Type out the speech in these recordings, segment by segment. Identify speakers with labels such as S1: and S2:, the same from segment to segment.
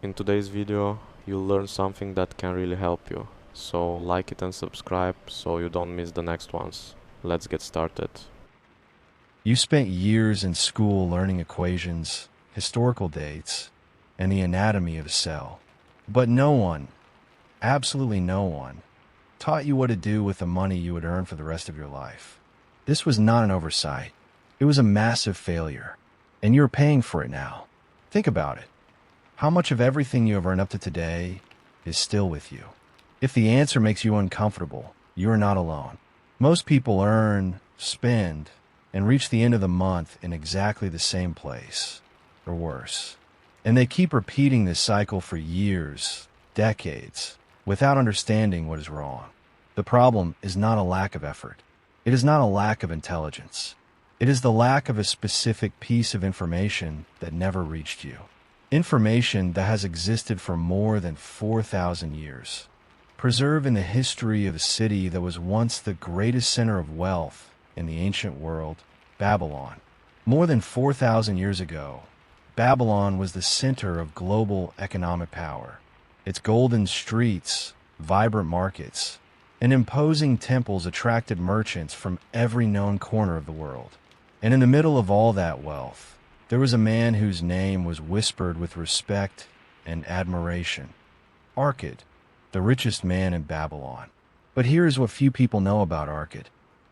S1: In today's video, you'll learn something that can really help you. So like it and subscribe so you don't miss the next ones. Let's get started.
S2: You spent years in school learning equations, historical dates, and the anatomy of a cell. But no one, absolutely no one, taught you what to do with the money you would earn for the rest of your life. This was not an oversight. It was a massive failure. And you're paying for it now. Think about it. How much of everything you have earned up to today is still with you? If the answer makes you uncomfortable, you are not alone. Most people earn, spend, and reach the end of the month in exactly the same place, or worse. And they keep repeating this cycle for years, decades, without understanding what is wrong. The problem is not a lack of effort. It is not a lack of intelligence. It is the lack of a specific piece of information that never reached you. Information that has existed for more than 4,000 years. Preserved in the history of a city that was once the greatest center of wealth in the ancient world, Babylon. More than 4,000 years ago, Babylon was the center of global economic power. Its golden streets, vibrant markets, and imposing temples attracted merchants from every known corner of the world. And in the middle of all that wealth, there was a man whose name was whispered with respect and admiration. Arkad, the richest man in Babylon. But here is what few people know about Arkad.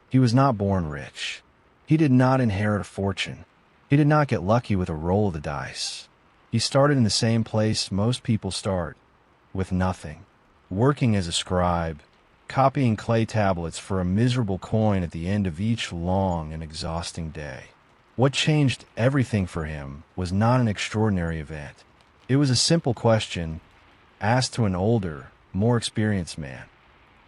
S2: He was not born rich. He did not inherit a fortune. He did not get lucky with a roll of the dice. He started in the same place most people start, with nothing. Working as a scribe, copying clay tablets for a miserable coin at the end of each long and exhausting day. What changed everything for him was not an extraordinary event. It was a simple question asked to an older, more experienced man.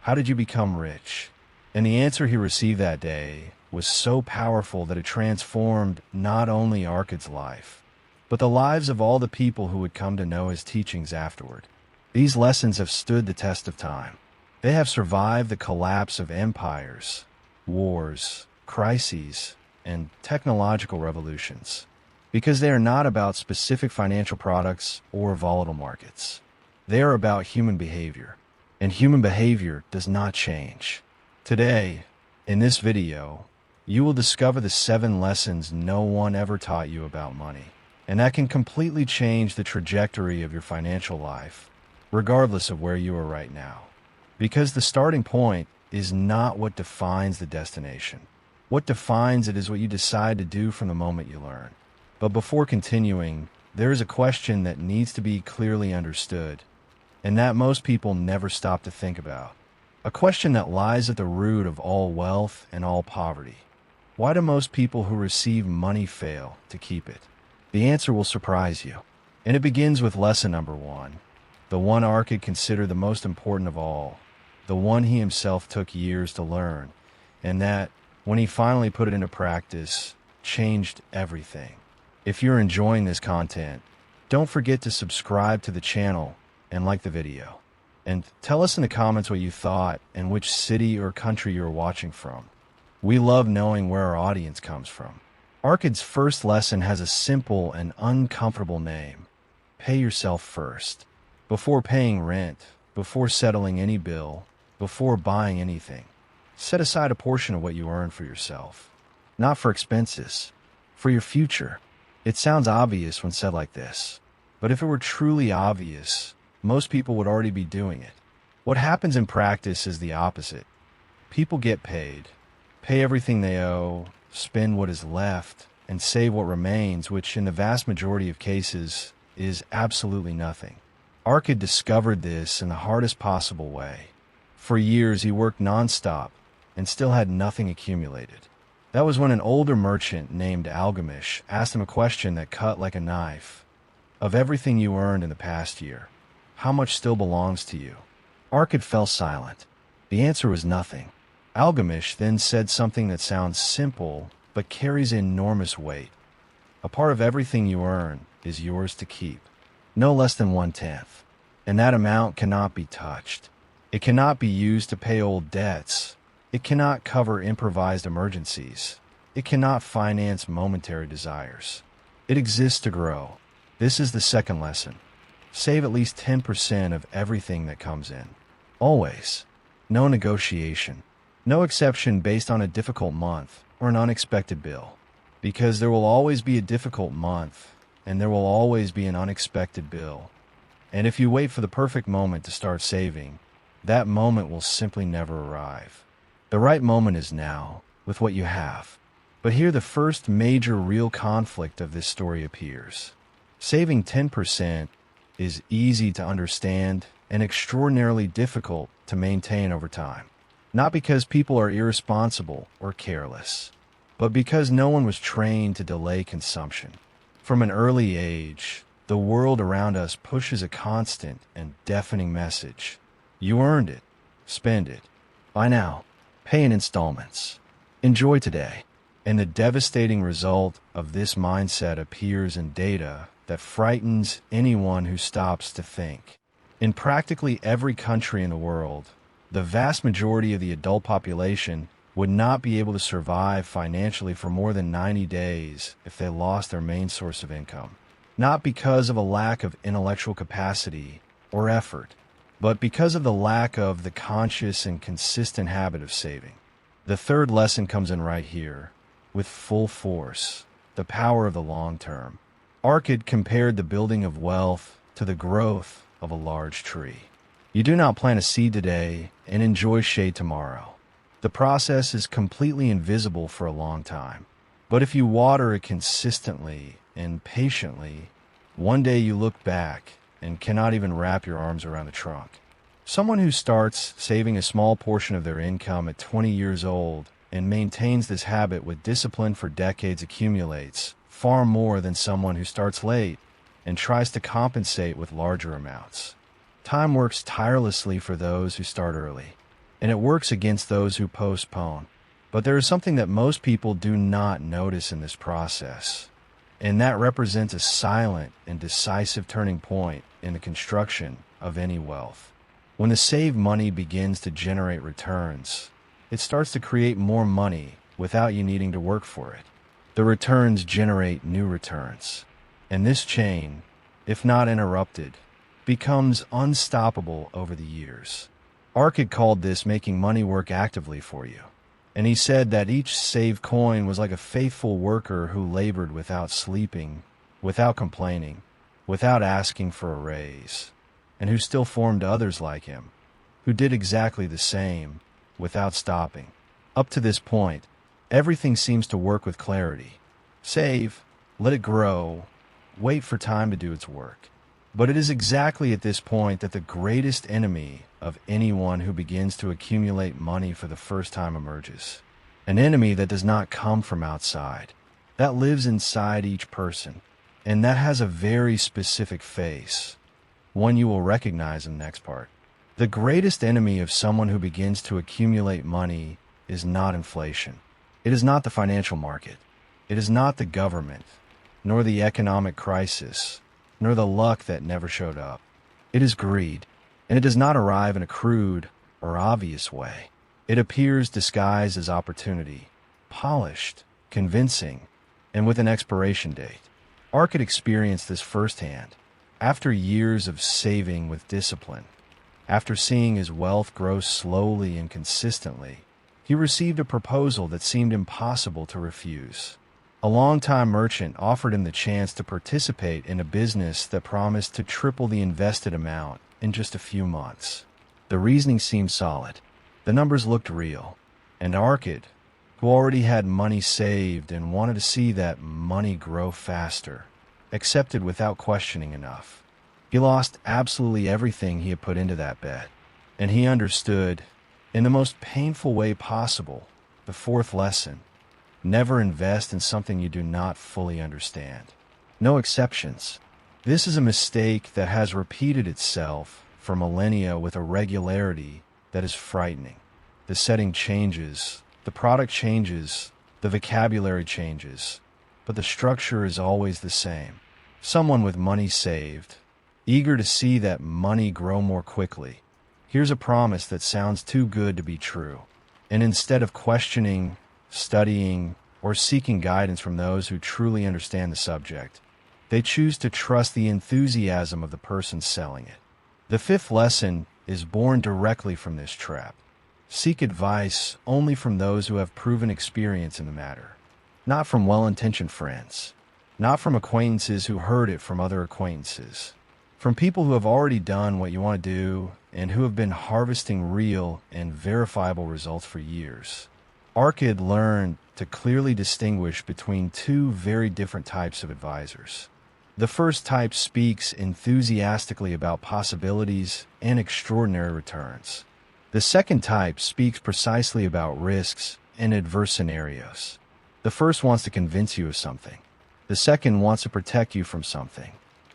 S2: How did you become rich? And the answer he received that day was so powerful that it transformed not only Arkad's life, but the lives of all the people who would come to know his teachings afterward. These lessons have stood the test of time. They have survived the collapse of empires, wars, crises, and technological revolutions, because they are not about specific financial products or volatile markets. They are about human behavior, and human behavior does not change. Today, in this video, you will discover the 7 lessons no one ever taught you about money, and that can completely change the trajectory of your financial life, regardless of where you are right now. Because the starting point is not what defines the destination. What defines it is what you decide to do from the moment you learn. But before continuing, there is a question that needs to be clearly understood, and that most people never stop to think about. A question that lies at the root of all wealth and all poverty. Why do most people who receive money fail to keep it? The answer will surprise you. And it begins with lesson number 1, the one Arkad considered the most important of all, the one he himself took years to learn, and that, when he finally put it into practice, changed everything. If you're enjoying this content, don't forget to subscribe to the channel and like the video. And tell us in the comments what you thought and which city or country you're watching from. We love knowing where our audience comes from. Arkad's first lesson has a simple and uncomfortable name. Pay yourself first. Before paying rent, before settling any bill, before buying anything, set aside a portion of what you earn for yourself. Not for expenses, for your future. It sounds obvious when said like this, but if it were truly obvious, most people would already be doing it. What happens in practice is the opposite. People get paid, pay everything they owe, spend what is left, and save what remains, which in the vast majority of cases is absolutely nothing. Arkad discovered this in the hardest possible way. For years he worked nonstop and still had nothing accumulated. That was when an older merchant named Algamish asked him a question that cut like a knife. Of everything you earned in the past year, how much still belongs to you? Arkad fell silent. The answer was nothing. Algamish then said something that sounds simple but carries enormous weight. A part of everything you earn is yours to keep, no less than 1/10, and that amount cannot be touched. It cannot be used to pay old debts. It cannot cover improvised emergencies. It cannot finance momentary desires. It exists to grow. This is the second lesson. Save at least 10% of everything that comes in. Always. No negotiation. No exception based on a difficult month or an unexpected bill. Because there will always be a difficult month, and there will always be an unexpected bill. And if you wait for the perfect moment to start saving, that moment will simply never arrive. The right moment is now, with what you have. But here the first major real conflict of this story appears. Saving 10% is easy to understand and extraordinarily difficult to maintain over time. Not because people are irresponsible or careless, but because no one was trained to delay consumption. From an early age, the world around us pushes a constant and deafening message. You earned it. Spend it. Buy now. Pay in installments. Enjoy today. And the devastating result of this mindset appears in data that frightens anyone who stops to think. In practically every country in the world, the vast majority of the adult population would not be able to survive financially for more than 90 days if they lost their main source of income. Not because of a lack of intellectual capacity or effort, but because of the lack of the conscious and consistent habit of saving. The third lesson comes in right here, with full force, the power of the long term. Arkad compared the building of wealth to the growth of a large tree. You do not plant a seed today and enjoy shade tomorrow. The process is completely invisible for a long time. But if you water it consistently and patiently, one day you look back and cannot even wrap your arms around the trunk. Someone who starts saving a small portion of their income at 20 years old and maintains this habit with discipline for decades accumulates far more than someone who starts late and tries to compensate with larger amounts. Time works tirelessly for those who start early, and it works against those who postpone. But there is something that most people do not notice in this process, and that represents a silent and decisive turning point in the construction of any wealth. When the saved money begins to generate returns, it starts to create more money without you needing to work for it. The returns generate new returns, and this chain, if not interrupted, becomes unstoppable over the years. Arkad called this making money work actively for you, and he said that each saved coin was like a faithful worker who labored without sleeping, without complaining, without asking for a raise, and who still formed others like him, who did exactly the same, without stopping. Up to this point, everything seems to work with clarity. Save, let it grow, wait for time to do its work. But it is exactly at this point that the greatest enemy of anyone who begins to accumulate money for the first time emerges. An enemy that does not come from outside, that lives inside each person, and that has a very specific face, one you will recognize in the next part. The greatest enemy of someone who begins to accumulate money is not inflation. It is not the financial market. It is not the government, nor the economic crisis, nor the luck that never showed up. It is greed, and it does not arrive in a crude or obvious way. It appears disguised as opportunity, polished, convincing, and with an expiration date. Arkad experienced this firsthand. After years of saving with discipline, after seeing his wealth grow slowly and consistently, he received a proposal that seemed impossible to refuse. A longtime merchant offered him the chance to participate in a business that promised to triple the invested amount in just a few months. The reasoning seemed solid. The numbers looked real. And Arkad, who already had money saved and wanted to see that money grow faster, accepted without questioning enough. He lost absolutely everything he had put into that bet. And he understood, in the most painful way possible, the fourth lesson. Never invest in something you do not fully understand. No exceptions. This is a mistake that has repeated itself for millennia with a regularity that is frightening. The setting changes, the product changes, the vocabulary changes, but the structure is always the same. Someone with money saved, eager to see that money grow more quickly, here's a promise that sounds too good to be true. And instead of questioning, studying, or seeking guidance from those who truly understand the subject, They choose to trust the enthusiasm of the person selling it. The fifth lesson is born directly from this trap. Seek advice only from those who have proven experience in the matter, not from well-intentioned friends, not from acquaintances who heard it from other acquaintances, from people who have already done what you want to do and who have been harvesting real and verifiable results for years. Arkad learned to clearly distinguish between two very different types of advisors. The first type speaks enthusiastically about possibilities and extraordinary returns. The second type speaks precisely about risks and adverse scenarios. The first wants to convince you of something. The second wants to protect you from something.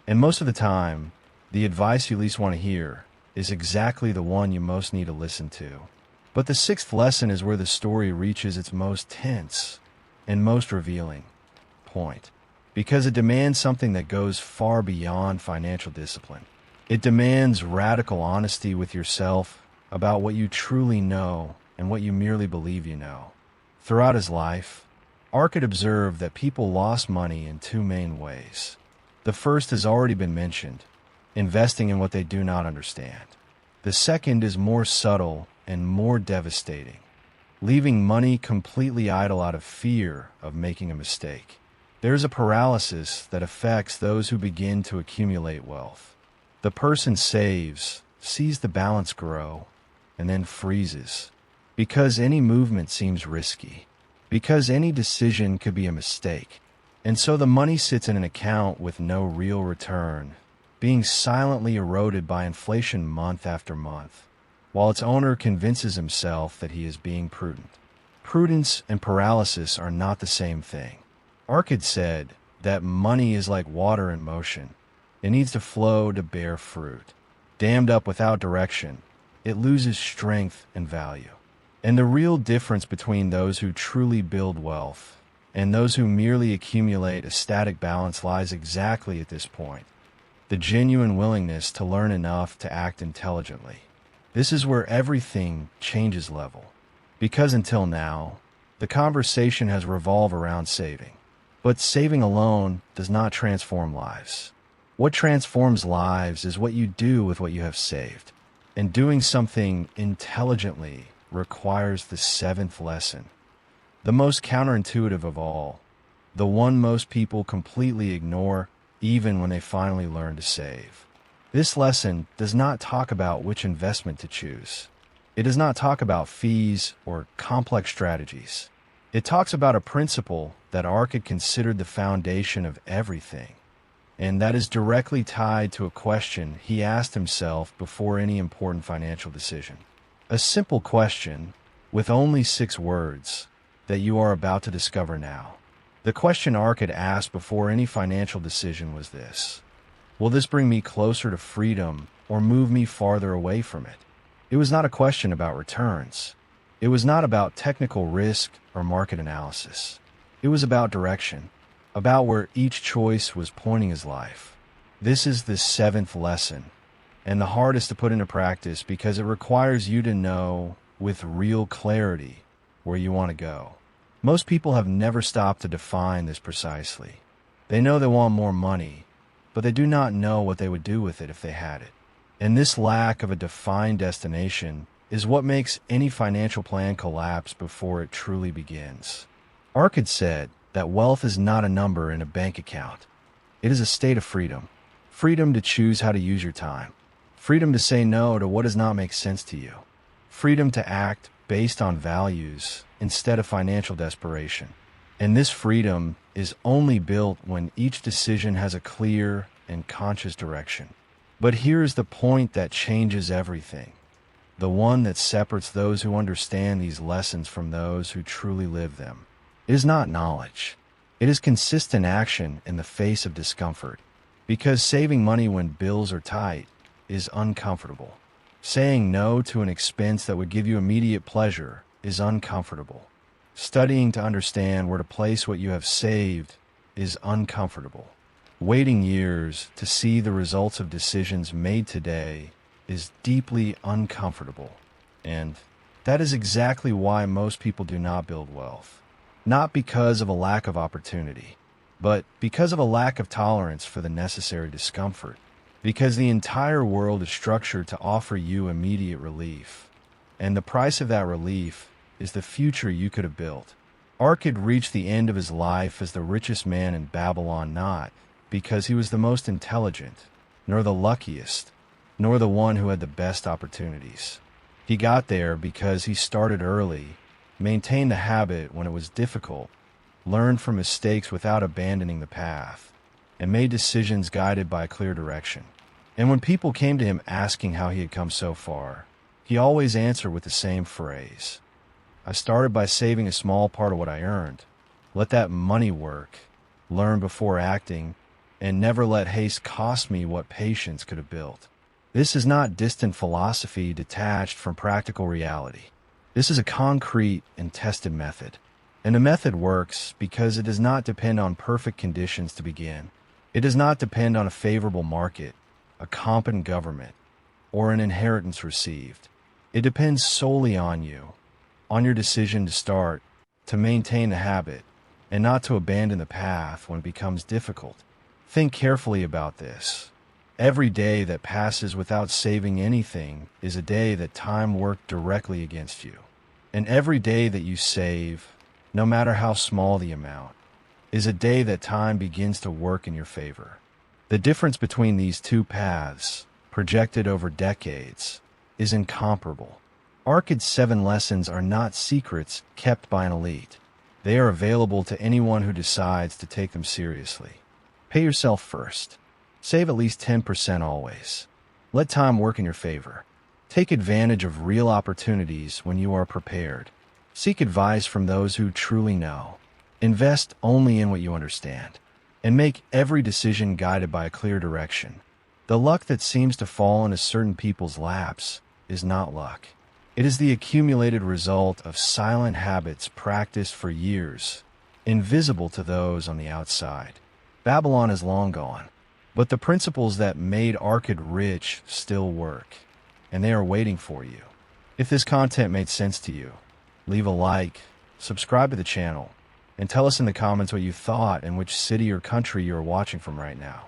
S2: And most of the time, the advice you least want to hear is exactly the one you most need to listen to. But the sixth lesson is where the story reaches its most tense and most revealing point, because it demands something that goes far beyond financial discipline. It demands radical honesty with yourself about what you truly know and what you merely believe you know. Throughout his life, Arkad observed that people lost money in two main ways. The first has already been mentioned, investing in what they do not understand. The second is more subtle and more devastating, leaving money completely idle out of fear of making a mistake. There's a paralysis that affects those who begin to accumulate wealth. The person saves, sees the balance grow, and then freezes, because any movement seems risky, because any decision could be a mistake. And so the money sits in an account with no real return, being silently eroded by inflation month after month, while its owner convinces himself that he is being prudent. Prudence and paralysis are not the same thing. Arkad said that money is like water in motion. It needs to flow to bear fruit. Dammed up without direction, it loses strength and value. And the real difference between those who truly build wealth and those who merely accumulate a static balance lies exactly at this point: the genuine willingness to learn enough to act intelligently. This is where everything changes level, because until now, the conversation has revolved around saving. But saving alone does not transform lives. What transforms lives is what you do with what you have saved. And doing something intelligently requires the seventh lesson, the most counterintuitive of all, the one most people completely ignore even when they finally learn to save. This lesson does not talk about which investment to choose. It does not talk about fees or complex strategies. It talks about a principle that Arkad considered the foundation of everything, and that is directly tied to a question he asked himself before any important financial decision. A simple question with only 6 words that you are about to discover now. The question Arkad asked before any financial decision was this: will this bring me closer to freedom or move me farther away from it? It was not a question about returns. It was not about technical risk or market analysis. It was about direction, about where each choice was pointing his life. This is the 7th lesson, and the hardest to put into practice because it requires you to know with real clarity where you want to go. Most people have never stopped to define this precisely. They know they want more money, but they do not know what they would do with it if they had it. And this lack of a defined destination is what makes any financial plan collapse before it truly begins. Arkad said that wealth is not a number in a bank account. It is a state of freedom. Freedom to choose how to use your time. Freedom to say no to what does not make sense to you. Freedom to act based on values instead of financial desperation. And this freedom is only built when each decision has a clear and conscious direction. But here's the point that changes everything, the one that separates those who understand these lessons from those who truly live them. It is not knowledge. It is consistent action in the face of discomfort, because saving money when bills are tight is uncomfortable. Saying no to an expense that would give you immediate pleasure is uncomfortable. Studying to understand where to place what you have saved is uncomfortable. Waiting years to see the results of decisions made today is deeply uncomfortable. And that is exactly why most people do not build wealth. Not because of a lack of opportunity, but because of a lack of tolerance for the necessary discomfort, because the entire world is structured to offer you immediate relief, and the price of that relief is the future you could have built. Arkad reached the end of his life as the richest man in Babylon, not because he was the most intelligent, nor the luckiest, nor the one who had the best opportunities. He got there because he started early, maintained the habit when it was difficult, learned from mistakes without abandoning the path, and made decisions guided by a clear direction. And when people came to him asking how he had come so far, he always answered with the same phrase: I started by saving a small part of what I earned. Let that money work, learn before acting, and never let haste cost me what patience could have built. This is not distant philosophy detached from practical reality. This is a concrete and tested method. And the method works because it does not depend on perfect conditions to begin. It does not depend on a favorable market, a competent government, or an inheritance received. It depends solely on you, on your decision to start, to maintain the habit, and not to abandon the path when it becomes difficult. Think carefully about this. Every day that passes without saving anything is a day that time worked directly against you. And every day that you save, no matter how small the amount, is a day that time begins to work in your favor. The difference between these two paths, projected over decades, is incomparable. Arkad's 7 lessons are not secrets kept by an elite. They are available to anyone who decides to take them seriously. Pay yourself first. Save at least 10% always. Let time work in your favor. Take advantage of real opportunities when you are prepared. Seek advice from those who truly know. Invest only in what you understand. And make every decision guided by a clear direction. The luck that seems to fall into certain people's laps is not luck. It is the accumulated result of silent habits practiced for years, invisible to those on the outside. Babylon is long gone, but the principles that made Arkad rich still work, and they are waiting for you. If this content made sense to you, leave a like, subscribe to the channel, and tell us in the comments what you thought and which city or country you are watching from right now.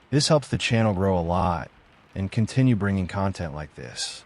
S2: This helps the channel grow a lot and continue bringing content like this.